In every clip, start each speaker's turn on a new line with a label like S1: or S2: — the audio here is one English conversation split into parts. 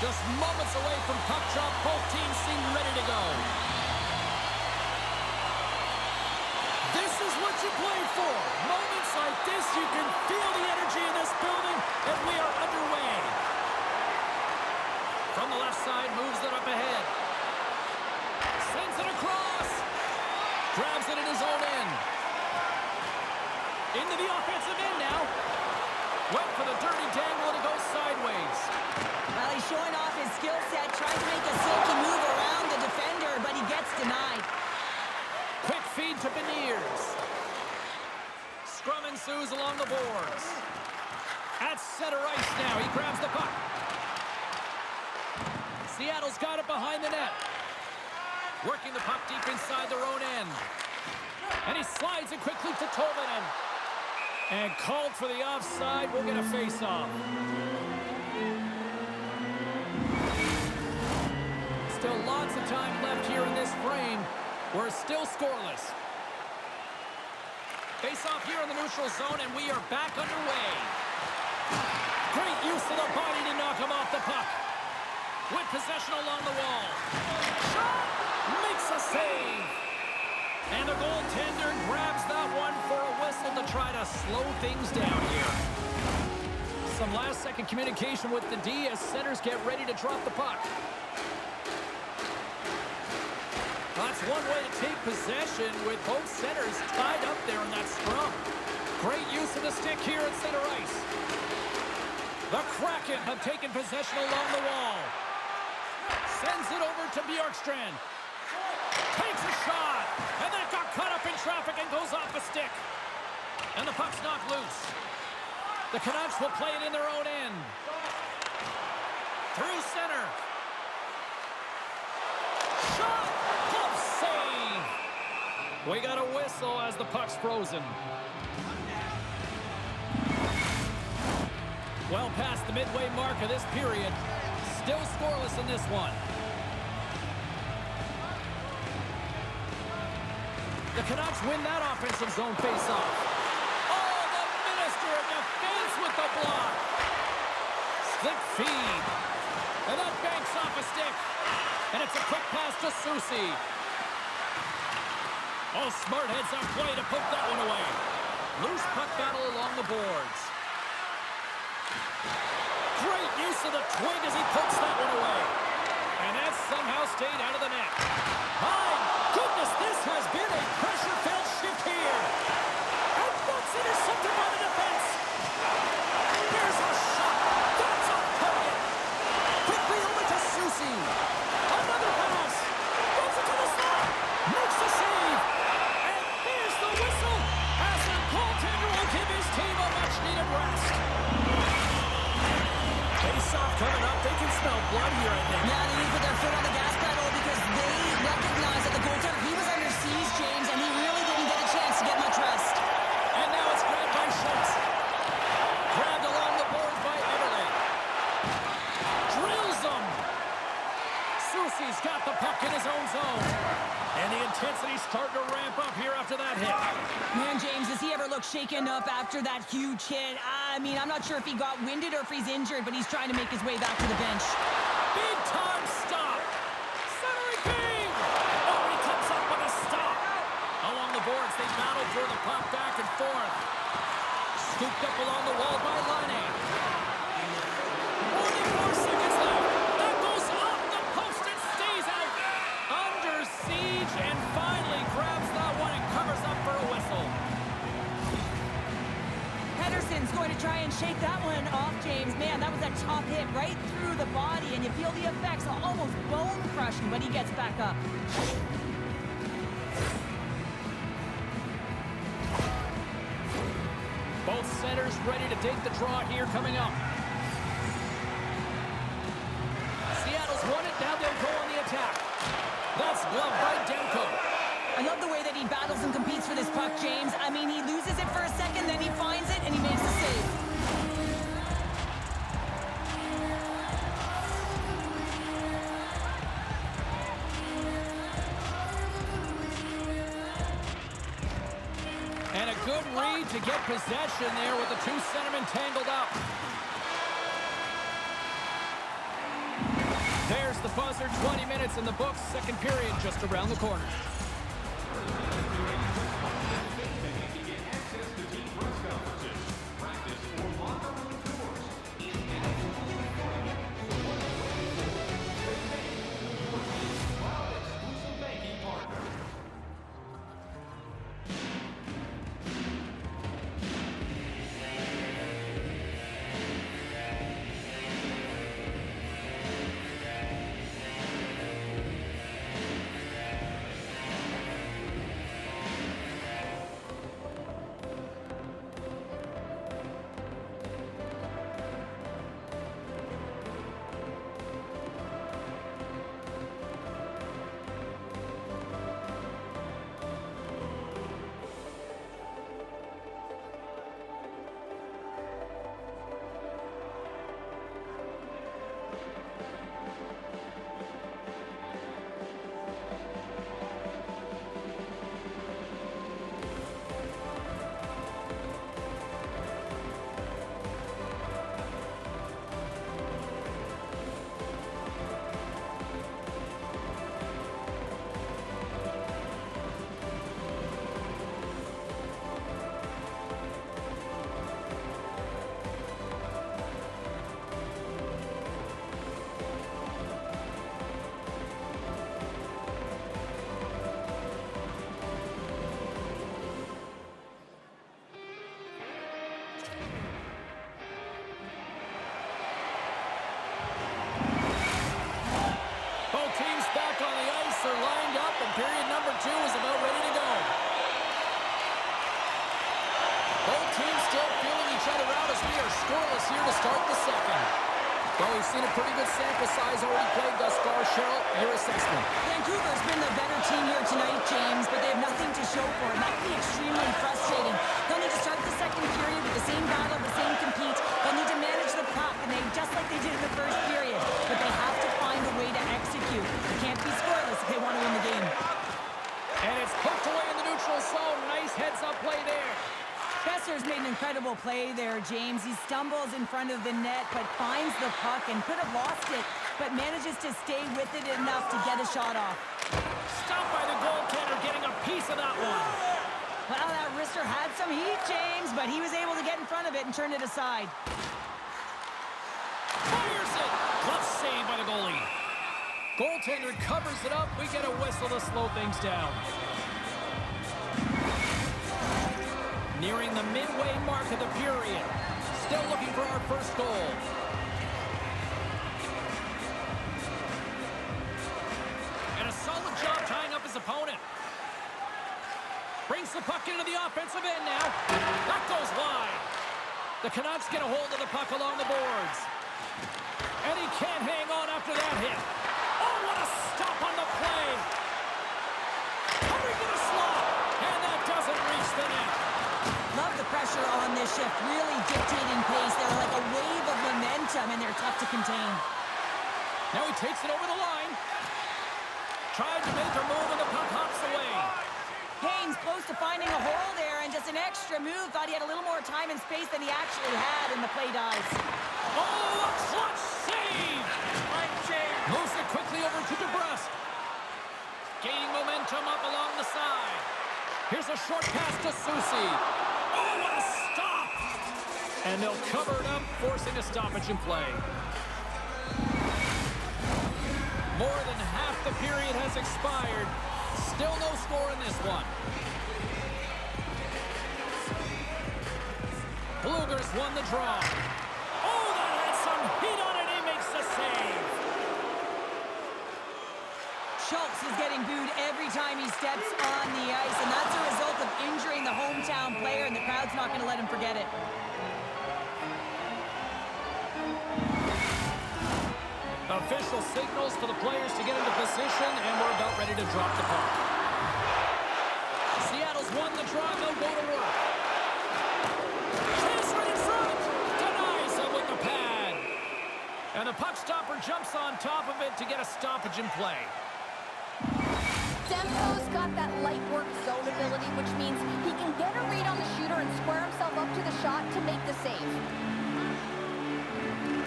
S1: Just moments away from puck drop. Both teams seem ready to go. This is what you play for. Moments like this, you can feel the energy in this building, and we are underway. From the left side, moves it up ahead. Sends it across. Grabs it in his own end. Into the offensive end now. Went for the dirty dangle, and it goes sideways.
S2: Well, he's showing off his skill set, trying to make a silky move around the defender, but he gets denied.
S1: Quick feed to Beniers. Scrum ensues along the boards. At center ice now, he grabs the puck. Seattle's got it behind the net. Working the puck deep inside their own end. And he slides it quickly to Tolvanen. And called for the offside. We'll get a face-off. Still lots of time left here in this frame. We're still scoreless. Face-off here in the neutral zone, and we are back underway. Great use of the body to knock him off the puck. With possession along the wall. Shot! Makes a save. And the goaltender grabs that one for a whistle to try to slow things down here. Some last-second communication with the D as centers get ready to drop the puck. That's one way to take possession with both centers tied up there in that scrum. Great use of the stick here at center ice. The Kraken have taken possession along the wall. Sends it over to Bjorkstrand. Takes a shot. And that got caught up in traffic and goes off the stick. And the puck's knocked loose. The Canucks will play it in their own end. Through center. Shot! Glove save! We got a whistle as the puck's frozen. Well past the midway mark of this period. Still scoreless in this one. The Canucks win that offensive zone face-off. Oh, the Minister of Defense with the block. Slick feed. And that banks off a stick. And it's a quick pass to Soucy. Oh, smart heads-up play to put that one away. Loose puck battle along the boards. Great use of the twig as he puts that one away. And that somehow stayed out of the net. My goodness, this has been a pressure-filled shift here. And that's intercepted by the defense. Here's a shot. That's off target. Quickly over to Soucy. Another pass. Runs it to the slot. Makes the save. And here's the whistle as the goaltender will give his team a much-needed rest. Face-off coming up. They can smell blood here, I think.
S2: Yeah, they need to put their foot on the gas pedal because they recognize that the goaltender, he was under siege, James, and he really didn't get a chance to get much rest.
S1: And now it's grabbed by Schultz. Grabbed along the boards by Everly. Drills him. Soucy's got the puck in his own zone. And the intensity's starting to ramp up here after that hit.
S2: Man, James, does he ever look shaken up after that huge hit? I mean, I'm not sure if he got winded or if he's injured, but he's trying to make his way back to the bench.
S1: Big time stop. Centering feed. Oh, he comes up with a stop. Along the boards, they battle for the puck back and forth. Scooped up along the wall by Laine. 44 seconds left. That goes off the post and stays out. Under siege and finally grabs that one and covers up for a whistle.
S2: Henderson's going to try and shake that one off, James. Man, that was a tough hit right through the body, and you feel the effects almost bone-crushing, but he gets back up.
S1: Both centers ready to take the draw here coming up. Seattle's won it, now they'll go on the attack. That's gloved by Demko.
S2: I love the way that he battles and competes for this puck, James. I mean, he loses it for a second, then he finds it, and he makes the save.
S1: And a good read to get possession there with the two centermen tangled up. 20 minutes in the books. Second period just around the corner. Period number 2 is about ready to go. Both teams still feeling each other out as we are scoreless here to start the second. Well, we've seen a pretty good sample size already played thus far. Cheryl, your assessment.
S2: Vancouver's been the better team here tonight, James, but they have nothing to show for it. That can be extremely frustrating. They'll need to start the second period with the same battle, the same compete. They'll need to manage the puck, and just like they did in the first period. But they have to find a way to execute. They can't be scoreless if they want to win the game.
S1: And it's poked away in the neutral zone. Nice heads-up play there.
S2: Besser's made an incredible play there, James. He stumbles in front of the net, but finds the puck and could have lost it, but manages to stay with it enough to get a shot off.
S1: Stopped by the goaltender, getting a piece of that one.
S2: Well, that wrister had some heat, James, but he was able to get in front of it and turn it aside.
S1: Fires it! Glove save by the goalie. Goaltender covers it up. We get a whistle to slow things down. Nearing the midway mark of the period. Still looking for our first goal. And a solid job tying up his opponent. Brings the puck into the offensive end now. That goes wide. The Canucks get a hold of the puck along the boards. And he can't hang on after that hit. Oh, what a stop on the play. Hurry to the slot. And that doesn't reach the net.
S2: Love the pressure on this shift. Really dictating pace. They're like a wave of momentum, and they're tough to contain.
S1: Now he takes it over the line. Tried to make a move, and the puck hops away.
S2: Haynes close to finding a hole there, and just an extra move. Thought he had a little more time and space than he actually had, and the play dies.
S1: Oh, a clutch save! Moves it quickly over to DeBrusque. Gaining momentum up along the side. Here's a short pass to Soucy. Oh, what a stop! And they'll cover it up, forcing a stoppage in play. More than half the period has expired. Still no score in this one. Blueger's won the draw. Oh, that had some heat on it. He makes the save.
S2: Schultz is getting booed every time he steps on the ice, and that's a result of injuring the hometown player, and the crowd's not going to let him forget it.
S1: Official signals for the players to get into position, and we're about ready to drop the puck. Seattle's won the draw, and they'll go to work. Chase right in front. Denies him with the pad. And the puck stopper jumps on top of it to get a stoppage in play.
S3: Demko's got that light work zone ability, which means he can get a read on the shooter and square himself up to the shot to make the save.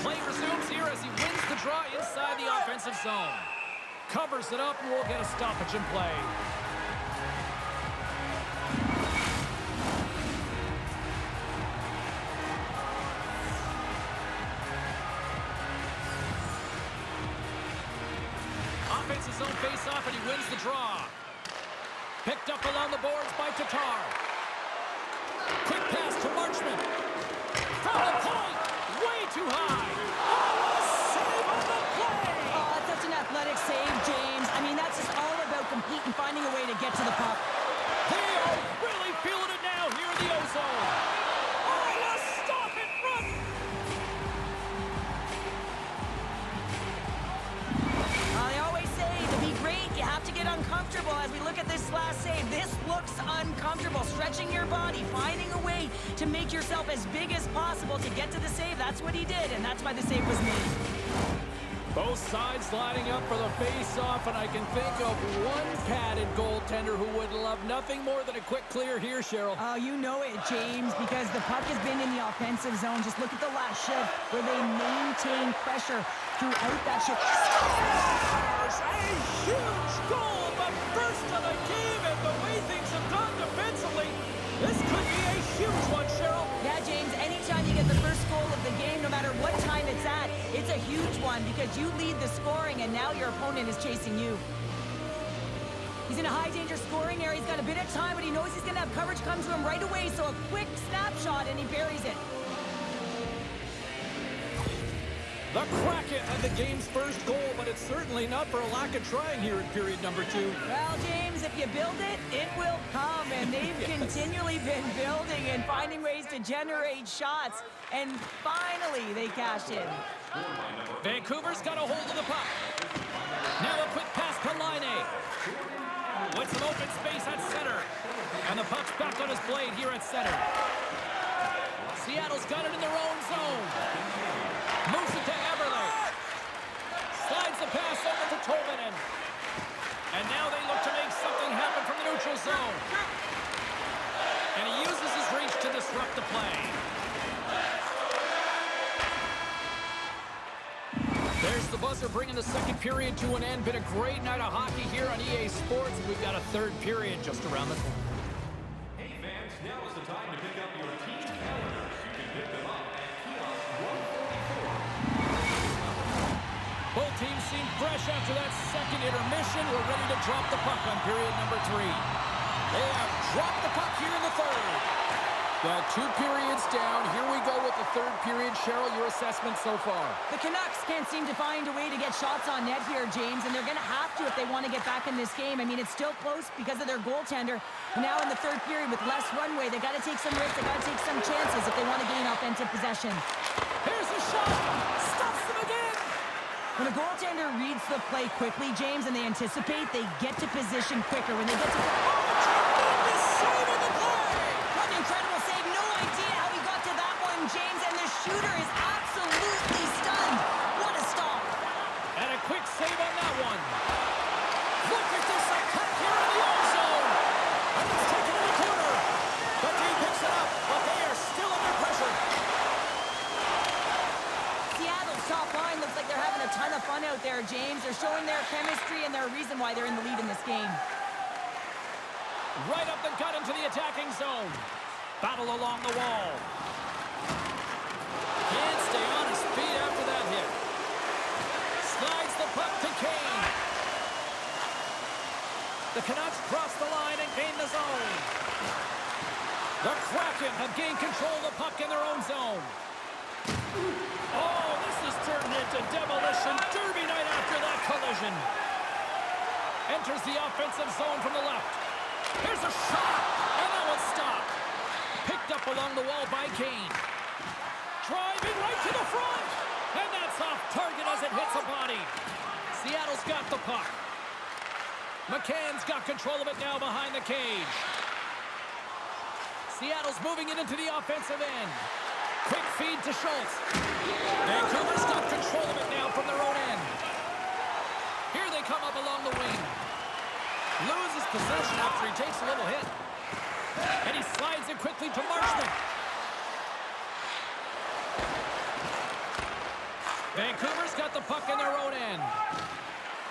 S1: Play resumes here as he wins the draw inside the offensive zone. covers it up, and we'll get a stoppage in play. Offensive zone face-off, and he wins the draw. Picked up along the boards by Tatar. Quick pass to Marchment. From the point, way too high. Oh, what a save on the play!
S2: Oh, that's such an athletic save, James. I mean, that's just all about competing, finding a way to get to the puck.
S1: They are really feeling it now here in the O-Zone. Oh, a stop and run!
S2: They always say to be great, you have to get uncomfortable. As we look at this last save, this looks uncomfortable. Stretching your body, finding a way to make yourself as big as possible to get to the save. That's what he did, and that's why the save was made.
S1: Both sides lining up for the face-off, and I can think of one padded goaltender who would love nothing more than a quick clear here, Cheryl.
S2: Oh, you know it, James, because the puck has been in the offensive zone. Just look at the last shift where they maintain pressure throughout that shift.
S1: A huge goal, but first of the game, and the way things have gone defensively, this could be a huge one, Cheryl.
S2: Yeah, James, anytime you get the first goal of the game, no matter what time it's at, it's a huge one because you lead the scoring and now your opponent is chasing you. He's in a high-danger scoring area. He's got a bit of time, but he knows he's going to have coverage come to him right away, so a quick snapshot and he buries it.
S1: The Kraken had the game's first goal, but it's certainly not for a lack of trying here in period number 2.
S2: Well, James, if you build it, it will come, and they've continually been building and finding ways to generate shots, and finally they cashed in.
S1: Vancouver's got a hold of the puck. Now a quick pass to Laine. With some open space at center, and the puck's back on his blade here at center. Seattle's got it in their own zone. Moves it to Eberle. Slides the pass over to Tolvanen. And now they look to make something happen from the neutral zone. And he uses his reach to disrupt the play. There's the buzzer bringing the second period to an end. Been a great night of hockey here on EA Sports. We've got a third period just around the corner.
S4: Hey fans, now is the time to pick up your team calendars. You can pick them up at kiosk 144.
S1: Both teams seem fresh after that second intermission. We're ready to drop the puck on period number 3. They have dropped the puck here in the third. Well, 2 periods down. Here we go with the third period. Cheryl, your assessment so far?
S2: The Canucks can't seem to find a way to get shots on net here, James, and they're going to have to if they want to get back in this game. I mean, it's still close because of their goaltender. Now in the third period with less runway, they got to take some risks. They got to take some chances if they want to gain offensive possession.
S1: Here's a shot. Stops them again.
S2: When a goaltender reads the play quickly, James, and they anticipate, they get to position quicker. When they get to...
S1: Tremendous save in the play.
S2: What an incredible save. No idea how he got to that one, James, and the shooter is absolutely stunned. What a stop.
S1: And a quick save on that one. Look at this attack here in the O-Zone. And it's taken in the corner. The team picks it up, but they are still under pressure.
S2: Seattle's top line looks like they're having a ton of fun out there, James. They're showing their chemistry and their reason why they're in the lead in this game.
S1: Right up the gut into the attacking zone. Battle along the wall. Can't stay on his feet after that hit. Slides the puck to Kane. The Canucks cross the line and gain the zone. The Kraken have gained control of the puck in their own zone. Oh, this has turned into demolition derby night after that collision. Enters the offensive zone from the left. Here's a shot, and that one's stopped. Picked up along the wall by Kane. Driving right to the front, and that's off target as it hits a body. Seattle's got the puck. McCann's got control of it now behind the cage. Seattle's moving it into the offensive end. Quick feed to Schultz. Vancouver's got control of it now from their own end. Here they come up along the wing. Loses possession after he takes a little hit. And he slides it quickly to Marchment. Vancouver's got the puck in their own end.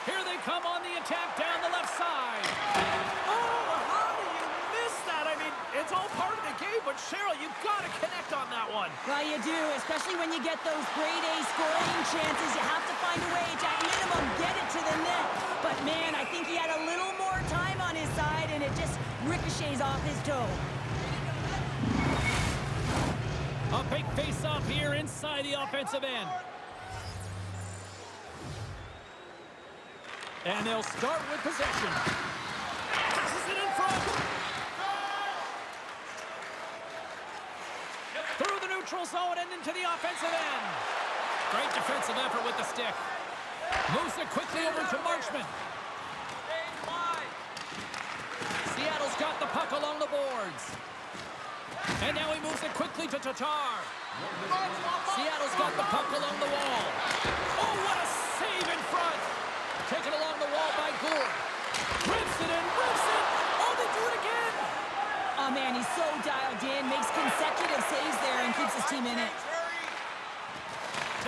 S1: Here they come on contact down the left side.
S5: Oh, how do you miss that? I mean, it's all part of the game, but Cheryl, you've got to connect on that one.
S2: Well, you do, especially when you get those grade A scoring chances. You have to find a way to, at minimum, get it to the net. But, man, I think he had a little more time on his side, and it just ricochets off his toe.
S1: A big face-off here inside the offensive end. And they'll start with possession. Passes it in front. Through the neutral zone and into the offensive end. Great defensive effort with the stick. Moves it quickly over to Marchment. Seattle's got the puck along the boards. And now he moves it quickly to Tatar. Seattle's got the puck along the wall. Oh, what a save in front. Taken along the wall by Gould. Rips it in, rips it. Oh, they do it again.
S2: Oh, man, he's so dialed in. Makes consecutive saves there and keeps his team in it.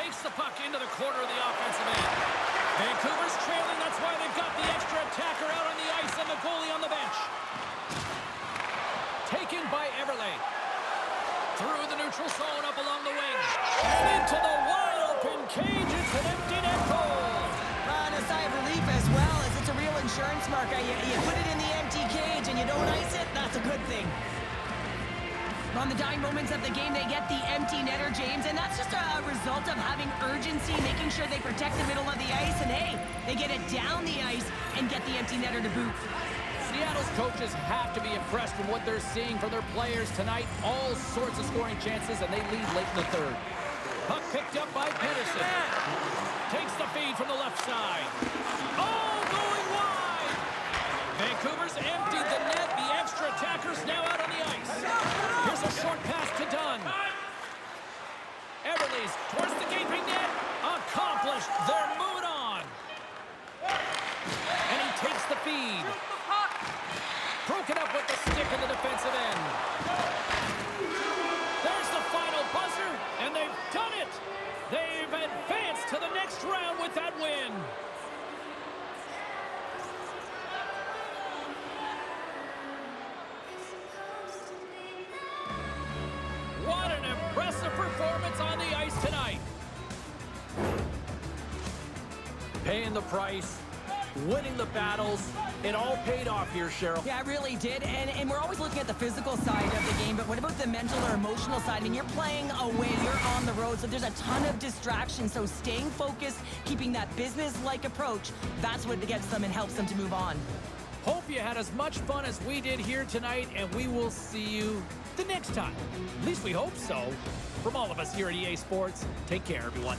S1: Takes the puck into the corner of the offensive end. Vancouver's trailing. That's why they've got the extra attacker out on the ice and the goalie on the bench. Taken by Everly. Through the neutral zone, up along the wing. And into the wide open cage. It's an empty net goal.
S2: And a sigh of relief as well, as it's a real insurance marker. You put it in the empty cage and you don't ice it, that's a good thing. On the dying moments of the game, they get the empty netter, James, and that's just a result of having urgency, making sure they protect the middle of the ice, and hey, they get it down the ice and get the empty netter to boot.
S1: Seattle's coaches have to be impressed from what they're seeing from their players tonight. All sorts of scoring chances, and they lead late in the third. Puck picked up by Pedersen. Takes the feed from the left side. Oh, going wide! Vancouver's emptied the net. The extra attacker's now out on the ice. Here's a short pass to Dunn. Everly's towards the gaping net. Accomplished. They're moving on. And he takes the feed. Broken up with the stick in the defensive end. There's the final buzzer, and they've done it. They've advanced to the next round with that win. What an impressive performance on the ice tonight. Paying the price, winning the battles. It all paid off here, Cheryl.
S2: Yeah, it really did, and we're always looking at the physical side of the game, but what about the mental or emotional side? I mean, you're playing away, you're on the road, so there's a ton of distractions, so staying focused, keeping that business-like approach, that's what gets them and helps them to move on.
S1: Hope you had as much fun as we did here tonight, and we will see you the next time. At least we hope so. From all of us here at EA Sports, take care, everyone.